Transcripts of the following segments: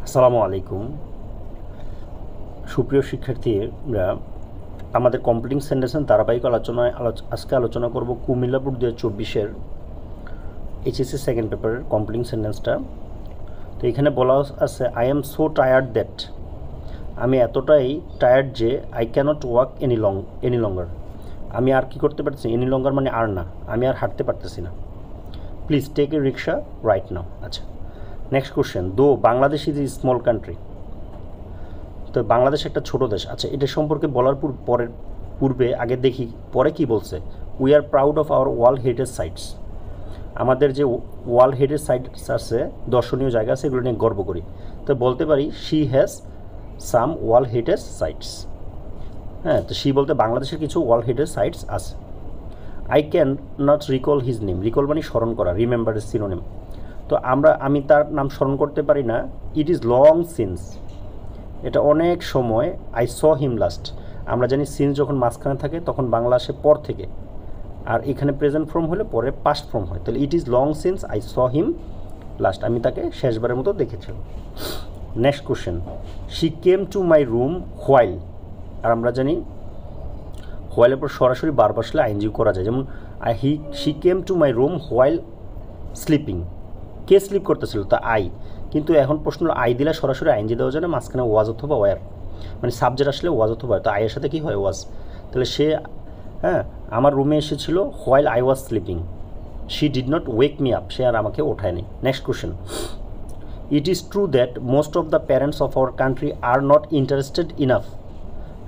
আসসালামু আলাইকুম সুপ্রিয় শিক্ষার্থীরা, আমাদের কমপ্লিটিং সেন্টেন্সের ধারাবাহিক আলোচনায় আজকে আলোচনা করব কুমিল্লা বোর্ড 2024-এর এইচএসসি সেকেন্ড পেপারের কমপ্লিটিং সেন্টেন্সটা। তো এখানে বলা আছে, I am so tired that, আমি এতটাই টায়ার্ড যে I can't walk any longer, আমি আর কি করতে পারতেছি, এনি লঙ্গার মানে আর না, আমি আর হাঁটতে পারতেছি না। Please take a rickshaw right now. আচ্ছা, next question, though Bangladesh is a small country, তো বাংলাদেশ একটা ছোট দেশ। আচ্ছা, এটা সম্পর্কে বলার পূর্বে আগে দেখি পরে কি বলছে। We are proud of our world heritage sites, আমাদের যে ওয়ার্ল্ড হেরিটেজ সাইটস আছে, দর্শনীয় জায়গা আছে, এগুলো নিয়ে গর্ব করি। তো বলতে পারি she has some world heritage sites. হ্যাঁ, তো শি বলতে বাংলাদেশের কিছু ওয়ার্ল্ড হেরিটেজ সাইটস আছে। I can not recall his name, recall মানে স্মরণ করা, রিমেম্বার ইজ সিনোনিম। তো আমি তার নাম স্মরণ করতে পারি না। ইট ইজ লং সিন্স, এটা অনেক সময়। আই স হিম লাস্ট, আমরা জানি সিন্স যখন মাঝখানে থাকে তখন বাংলা আসে পর থেকে, আর এখানে প্রেজেন্ট ফর্ম হলে পরে পাস্ট ফর্ম হয়। তাহলে it is long since I saw him last, আমি তাকে শেষবারের মতো দেখেছিলাম। Next question, she came to my room while, আর আমরা জানি হোয়াইলের পর সরাসরি বার বসলে আইএনজি করা যায়, যেমন she came to my room while sleeping, কে স্লিপ করতেছিল, তা আই। কিন্তু এখন প্রশ্ন আই দিলে সরাসরি আইনজি দেওয়া যায় না, মাঝখানে ওয়াজ অথবা ওয়ার, মানে সাবজেক্ট আসলে ওয়াজ অথবা, তো আইয়ের সাথে কী হয়, ওয়াজ। তাহলে সে আমার রুমে এসেছিল while I was sleeping, she did not wake me up, সে আর আমাকে ওঠায়নি। Next question, it is true that most of the parents of our country are not interested enough,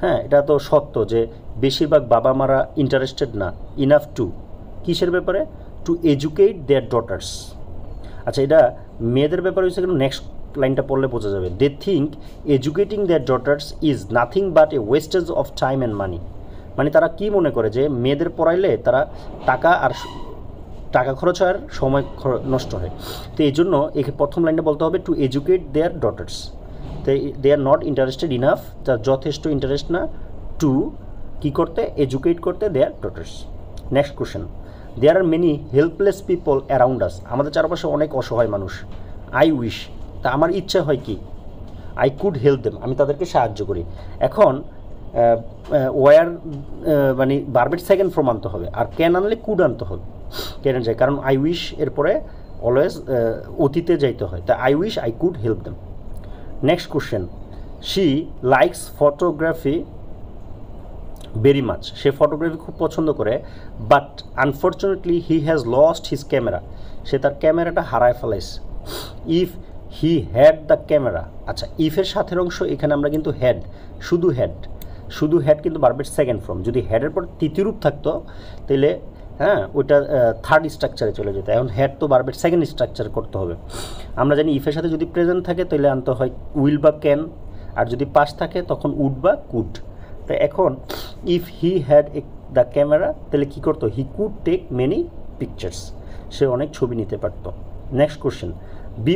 হ্যাঁ এটা তো সত্য যে বেশিরভাগ বাবা মারা ইন্টারেস্টেড না ইনাফ টু, কিসের ব্যাপারে, টু এডুকেট দেয়ার ডটার্স। আচ্ছা, এটা মেয়েদের ব্যাপারে হচ্ছে, কিন্তু নেক্সট লাইনটা পড়লে বোঝা যাবে। They think educating their daughters is nothing but a wastage of time and money, মানে তারা কি মনে করে যে মেয়েদের পড়াইলে তারা টাকা খরচ হয় আর সময় নষ্ট হয়। তো এই জন্য প্রথম লাইনটা বলতে হবে টু এডুকেট দেয়ার ডটার্স, তো they are not interested enough, তার যথেষ্ট ইন্টারেস্ট না টু কী করতে, এডুকেট করতে their daughters. Next question, there are many helpless people around us, আমাদের চারপাশে অনেক অসহায় মানুষ। আই উইশ, তা আমার ইচ্ছা হয় কি, আই কুড হেল্প দেম, আমি তাদেরকে সাহায্য করি। এখন ওয়ার মানে বারবেট সেকেন্ড ফর্ম আনতে হবে, আর ক্যান আনলে কুড আনতে হবে, ক্যান যায়, কারণ আই উইশ এরপরে অলওয়েজ অতীতে যাইতে হয়, তা I wish I could help them. Next question, she likes photography very much, সে ফটোগ্রাফি খুব পছন্দ করে, but unfortunately he has lost his camera, সে তার ক্যামেরাটা হারায় ফেলাইছে। If he had the camera, আচ্ছা ইফের সাথের অংশ এখানে আমরা কিন্তু হ্যাড, শুধু হ্যাড কিন্তু বারবেট সেকেন্ড ফর্ম, যদি হ্যাডের পর তৃতীয় রূপ থাকতো তাহলে ওইটা থার্ড স্ট্রাকচারে চলে যেত। এখন হ্যাড তো বারবেট সেকেন্ড স্ট্রাকচার করতে হবে। আমরা জানি ইফের সাথে যদি প্রেজেন্ট থাকে তাহলে আনতে হয় উইল বা ক্যান, আর যদি পাস্ট থাকে তখন উড বা কুড। তো এখন if he had the camera, তাহলে কী করতো, he could take many pictures, সে অনেক ছবি নিতে পারত। নেক্সট কোশ্চেন, বি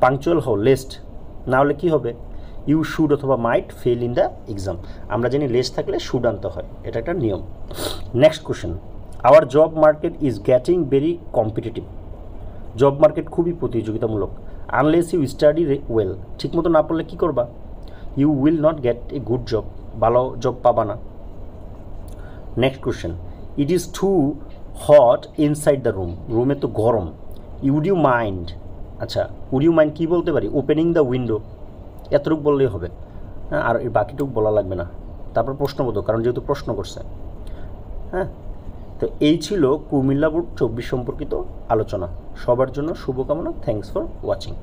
পাংচুয়াল হও, লেস্ট না হলে কী হবে, ইউ শুড অথবা might fail in the exam, আমরা জানি লেস থাকলে শুড আনতে হয়, এটা একটা নিয়ম। Next question, hour job market is getting very competitive, job market খুবই প্রতিযোগিতামূলক। আনলেস ইউ স্টাডি ওয়েল, ঠিকমতো না পড়লে কী করবা, you will not get a good job, ভালো জব পাবা না। Next question, it is too hot inside the room, রুমে তো গরম। উড ইউ মাইন্ড, আচ্ছা উড ইউ মাইন্ড কী বলতে পারি, ওপেনিং দ্য উইন্ডো, এতটুকু বললেই হবে, হ্যাঁ, আর এর বাকিটুকু বলা লাগবে না। তারপর প্রশ্নবোধক, কারণ যেহেতু প্রশ্ন করছে। হ্যাঁ, তো এই ছিল কুমিল্লা বোর্ড 24 সম্পর্কিত আলোচনা। সবার জন্য শুভকামনা। Thanks for watching.